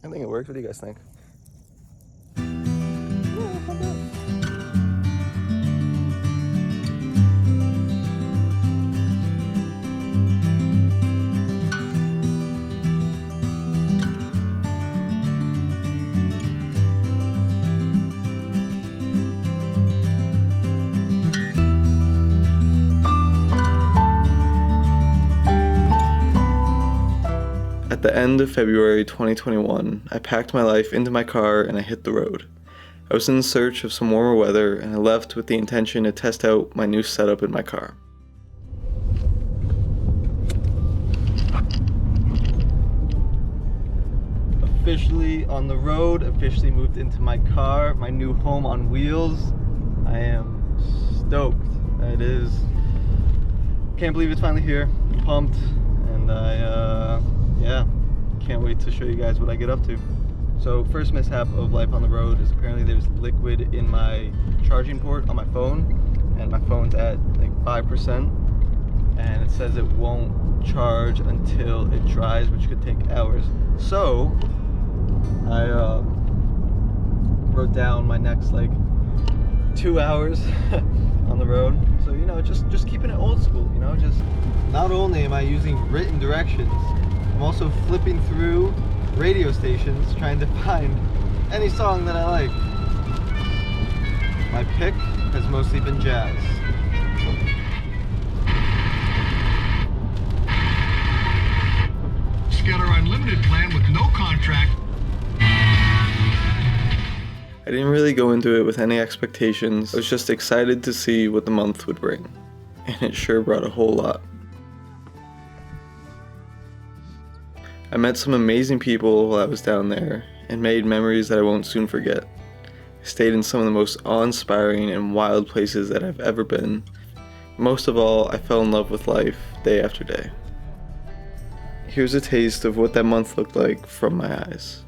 I think it works. What do you guys think? At the end of February 2021, I packed my life into my car and I hit the road. I was in search of some warmer weather and I left with the intention to test out my new setup in my car. Officially on the road, officially moved into my car, my new home on wheels. I am stoked. It is, can't believe it's finally here. I'm pumped, and yeah, can't wait to show you guys what I get up to. So first mishap of life on the road is apparently there's liquid in my charging port on my phone, and my phone's at like 5%, and it says it won't charge until it dries, which could take hours. So I wrote down my next like 2 hours on the road. So, you know, just keeping it old school, you know, just not only am I using written directions, I'm also flipping through radio stations trying to find any song that I like. My pick has mostly been jazz. Get our unlimited plan with no contract. I didn't really go into it with any expectations. I was just excited to see what the month would bring. And it sure brought a whole lot. I met some amazing people while I was down there and made memories that I won't soon forget. I stayed in some of the most awe-inspiring and wild places that I've ever been. Most of all, I fell in love with life day after day. Here's a taste of what that month looked like from my eyes.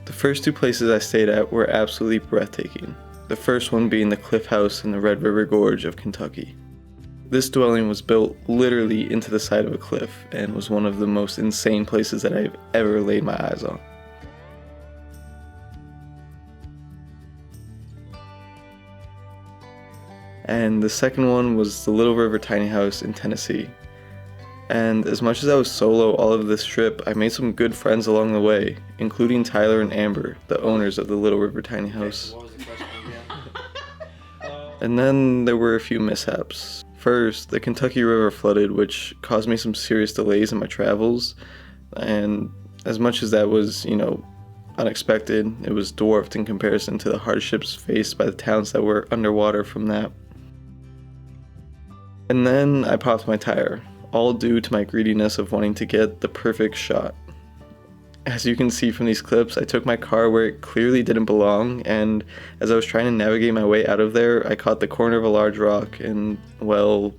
The first two places I stayed at were absolutely breathtaking. The first one being the Cliff House in the Red River Gorge of Kentucky. This dwelling was built literally into the side of a cliff and was one of the most insane places that I've ever laid my eyes on. And the second one was the Little River Tiny House in Tennessee. And as much as I was solo all of this trip, I made some good friends along the way, including Tyler and Amber, the owners of the Little River Tiny House. What was the question again? And then there were a few mishaps. First, the Kentucky River flooded, which caused me some serious delays in my travels. And as much as that was, you know, unexpected, it was dwarfed in comparison to the hardships faced by the towns that were underwater from that. And then I popped my tire, all due to my greediness of wanting to get the perfect shot. As you can see from these clips, I took my car where it clearly didn't belong, and as I was trying to navigate my way out of there, I caught the corner of a large rock and, well...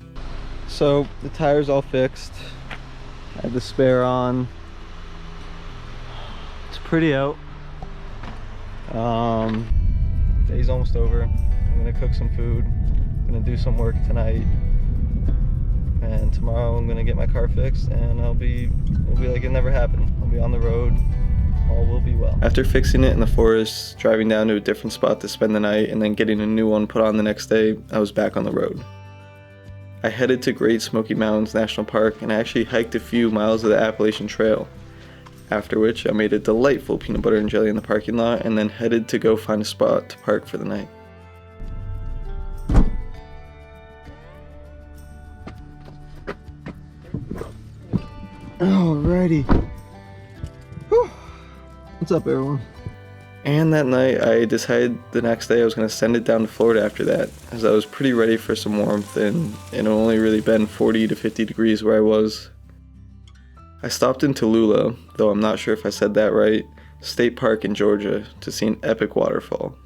So, the tire's all fixed. I have the spare on. It's pretty out. Day's almost over. I'm gonna cook some food. I'm gonna do some work tonight. And tomorrow I'm gonna get my car fixed, and it'll be like it never happened. I'll be on the road. All will be well. After fixing it in the forest, driving down to a different spot to spend the night, and then getting a new one put on the next day, I was back on the road. I headed to Great Smoky Mountains National Park, and I actually hiked a few miles of the Appalachian Trail. After which, I made a delightful peanut butter and jelly in the parking lot, and then headed to go find a spot to park for the night. Alrighty. Whew. What's up, everyone? And that night, I decided the next day I was going to send it down to Florida after that, as I was pretty ready for some warmth, and it only really been 40 to 50 degrees where I was. I stopped in Tallulah, though I'm not sure if I said that right, State Park in Georgia, to see an epic waterfall.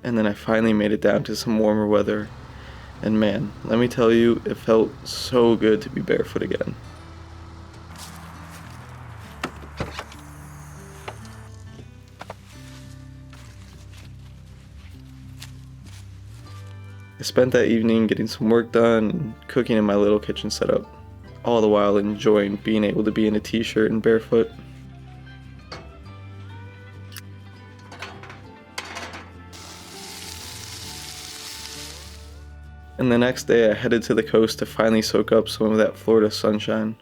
and then I finally made it down to some warmer weather. And man, let me tell you, it felt so good to be barefoot again. I spent that evening getting some work done and cooking in my little kitchen setup, all the while enjoying being able to be in a t-shirt and barefoot. And the next day I headed to the coast to finally soak up some of that Florida sunshine.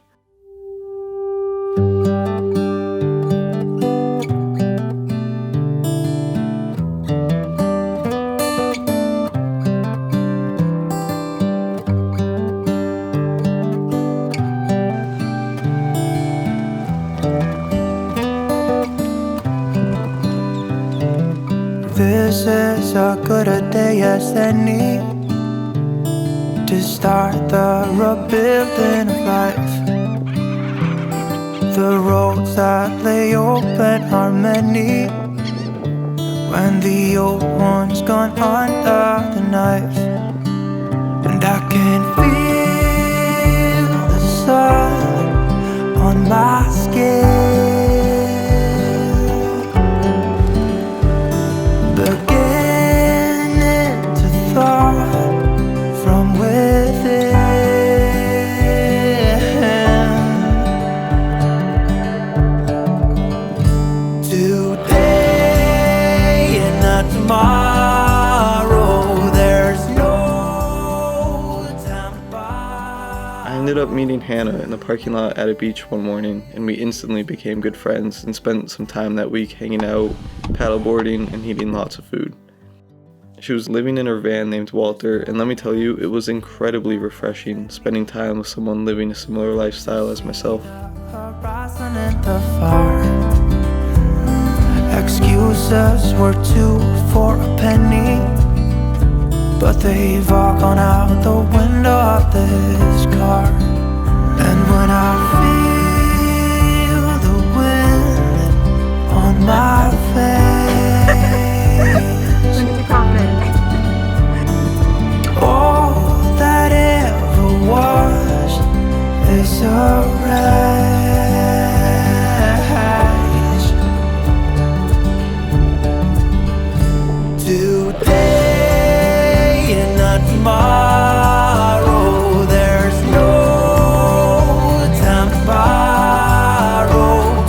This is as good a day as any to start the rebuilding of life. The roads that lay open are many when the old one's gone under the knife. And I can feel the sun on my skin, beginning to thaw from within. Today and not tomorrow, there's no time to buy. I ended up meeting Hannah in the parking lot at a beach one morning, and we instantly became good friends and spent some time that week hanging out, paddleboarding, and eating lots of food. She was living in her van named Walter, and let me tell you, it was incredibly refreshing spending time with someone living a similar lifestyle as myself. Horizon and the far. Excuses were 2 for a penny, but they've all gone out the window of this car. And when I feel the wind on my face, all that ever was is a race. Today and not tomorrow, there's no time to borrow.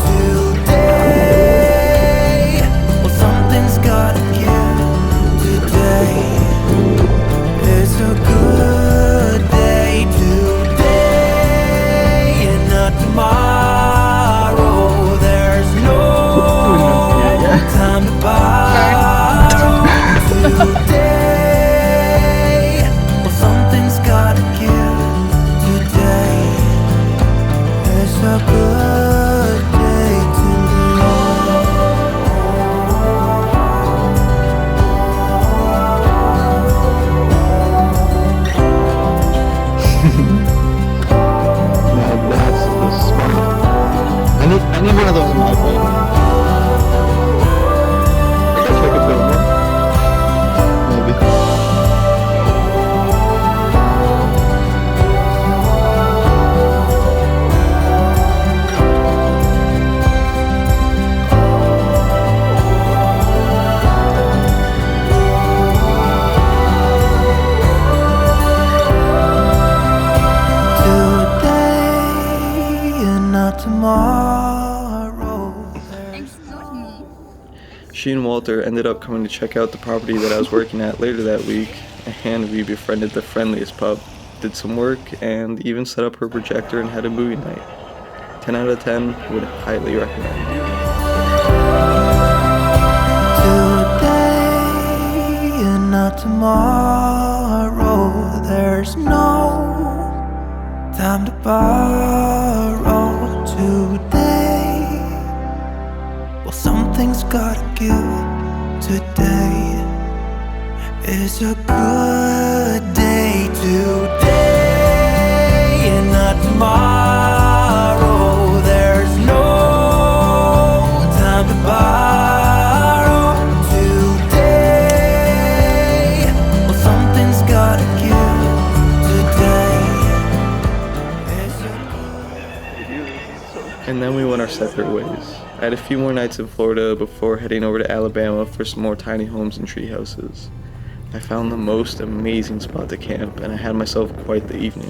Today, well, something's gotta give. Today is a good day. Today and not tomorrow, there's no time to borrow. Today, well, something's gotta give. Today is a good day to Now that's the smell. I need one of those in my phone. I guess I could film one. Maybe. today and not tomorrow. She and Walter ended up coming to check out the property that I was working at later that week, and we befriended the friendliest pup, did some work, and even set up her projector and had a movie night. 10 out of 10, would highly recommend. Today and not tomorrow, there's no time to borrow. Today, well, something's gotta give. Today is a good day. Today and not tomorrow, there's no time to borrow. Today And then we went our separate ways. I had a few more nights in Florida before heading over to Alabama for some more tiny homes and tree houses. I found the most amazing spot to camp, and I had myself quite the evening.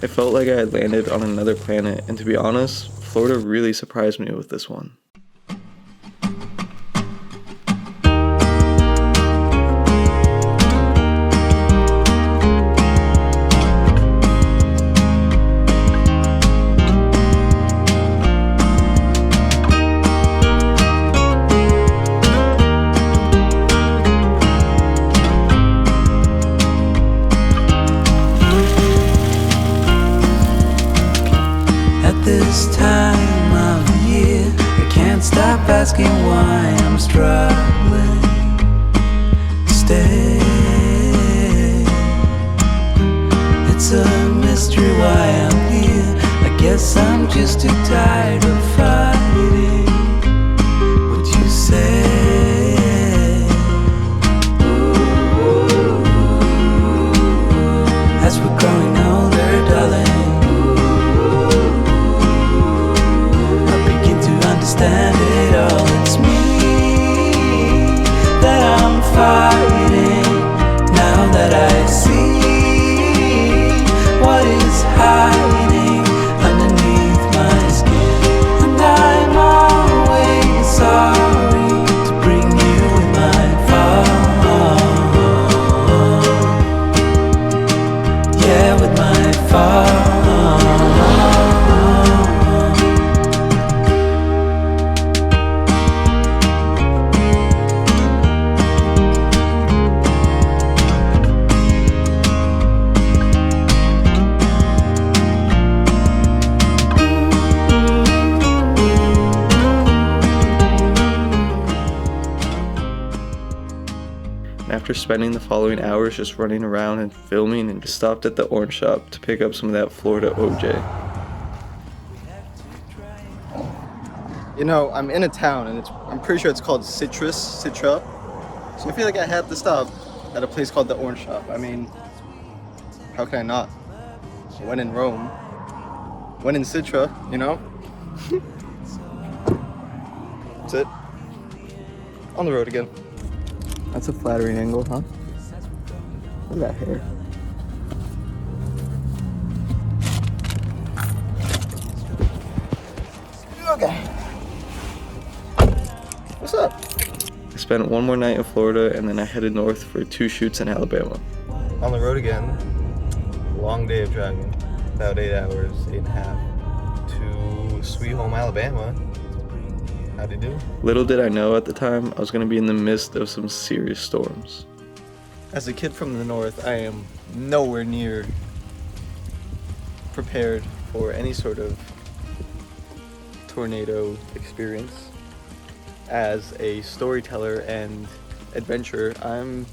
It felt like I had landed on another planet, and to be honest, Florida really surprised me with this one. This time of year, I can't stop asking why I'm struggling to stay. It's a mystery why I'm here. I guess I'm just too tired of fighting. What you say? As we're growing older, darling, understand it all. It's me that I'm fighting. Now that I see what is hiding underneath my skin, and I'm always sorry to bring you in my fall. Yeah, with my fall. After spending the following hours just running around and filming, and stopped at the orange shop to pick up some of that Florida OJ. You know, I'm in a town and I'm pretty sure it's called Citra. So I feel like I have to stop at a place called the Orange Shop. I mean, how can I not? When in Rome, when in Citra, you know? That's it. On the road again. That's a flattering angle, huh? Look at that hair. Okay. What's up? I spent one more night in Florida, and then I headed north for 2 shoots in Alabama. On the road again. Long day of driving. About 8 hours, 8.5. To Sweet Home, Alabama. How'd you do? Little did I know at the time, I was going to be in the midst of some serious storms. As a kid from the north, I am nowhere near prepared for any sort of tornado experience. As a storyteller and adventurer, I'm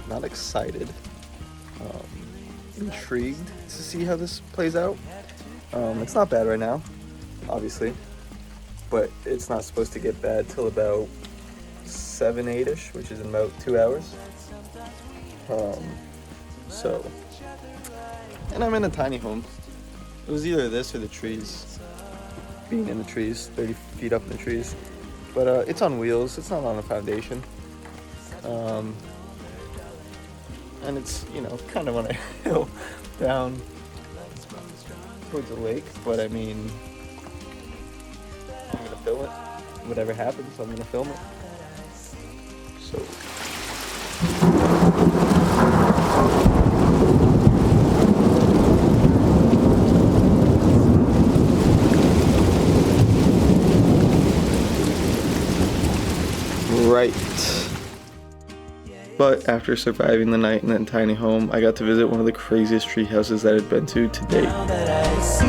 not excited, intrigued to see how this plays out. It's not bad right now, obviously, but it's not supposed to get bad till about 7-8ish, which is in about 2 hours. And I'm in a tiny home. It was either this or the trees, being in the trees, 30 feet up in the trees. But it's on wheels, it's not on a foundation. And it's, you know, kind of on a hill down towards the lake, but I mean, I'm gonna film it. Whatever happens, I'm gonna film it. So. Right. But after surviving the night in that tiny home, I got to visit one of the craziest tree houses that I'd been to date. Now that I see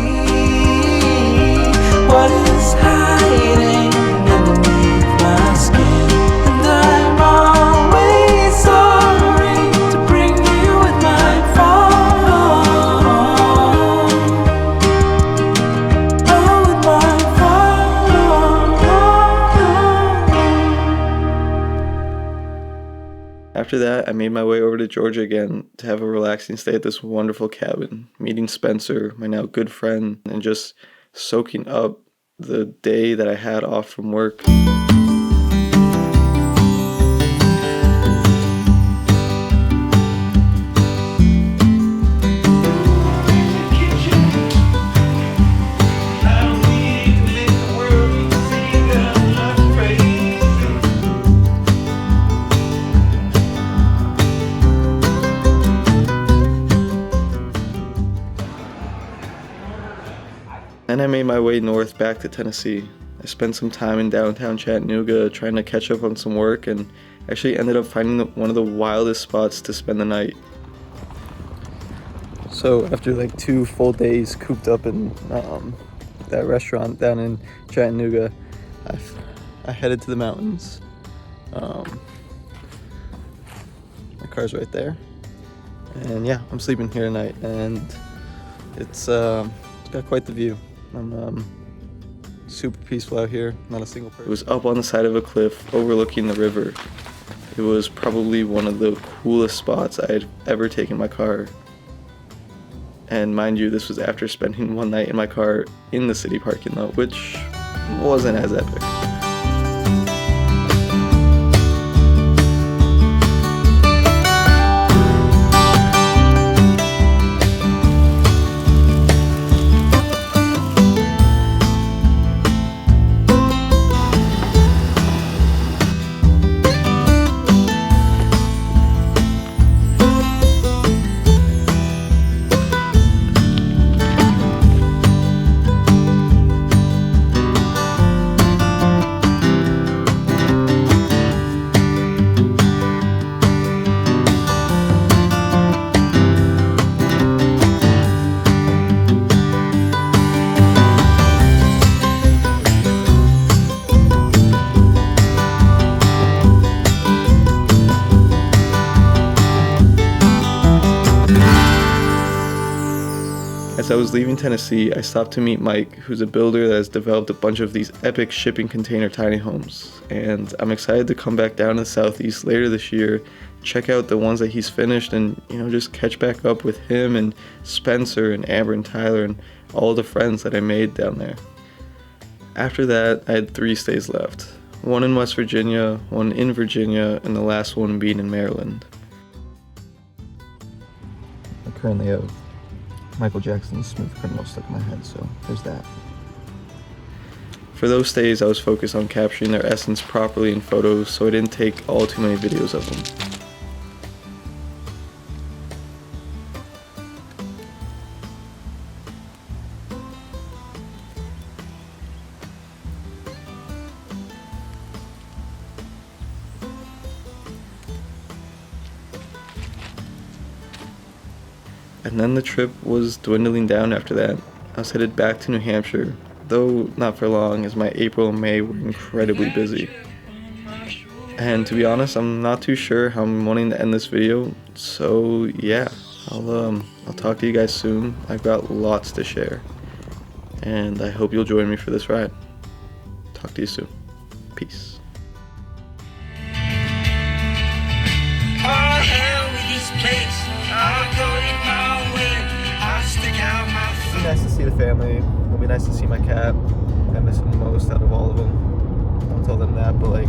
what is hiding underneath my skin, and I'm always sorry to bring you with my fall. Oh, with my fall. After that, I made my way over to Georgia again to have a relaxing stay at this wonderful cabin, meeting Spencer, my now good friend, and just soaking up the day that I had off from work. Then I made my way north back to Tennessee. I spent some time in downtown Chattanooga trying to catch up on some work and actually ended up finding one of the wildest spots to spend the night. So after like 2 full days cooped up in that restaurant down in Chattanooga, I headed to the mountains. My car's right there. And yeah, I'm sleeping here tonight, and it's got quite the view. I'm super peaceful out here, not a single person. It was up on the side of a cliff overlooking the river. It was probably one of the coolest spots I had ever taken my car. And mind you, this was after spending one night in my car in the city parking lot, which wasn't as epic. As I was leaving Tennessee, I stopped to meet Mike, who's a builder that has developed a bunch of these epic shipping container tiny homes. And I'm excited to come back down to the Southeast later this year, check out the ones that he's finished, and just catch back up with him and Spencer and Amber and Tyler and all the friends that I made down there. After that, I had 3 stays left. One in West Virginia, one in Virginia, and the last one being in Maryland. I currently have Michael Jackson's Smooth Criminal stuck in my head, so there's that. For those stays, I was focused on capturing their essence properly in photos, so I didn't take all too many videos of them. And then the trip was dwindling down after that. I was headed back to New Hampshire, though not for long, as my April and May were incredibly busy. And to be honest, I'm not too sure how I'm wanting to end this video, so yeah, I'll talk to you guys soon. I've got lots to share, and I hope you'll join me for this ride. Talk to you soon. Peace. It'll be nice to see the family. It'll be nice to see my cat. I miss him the most out of all of them. Don't tell them that, but like,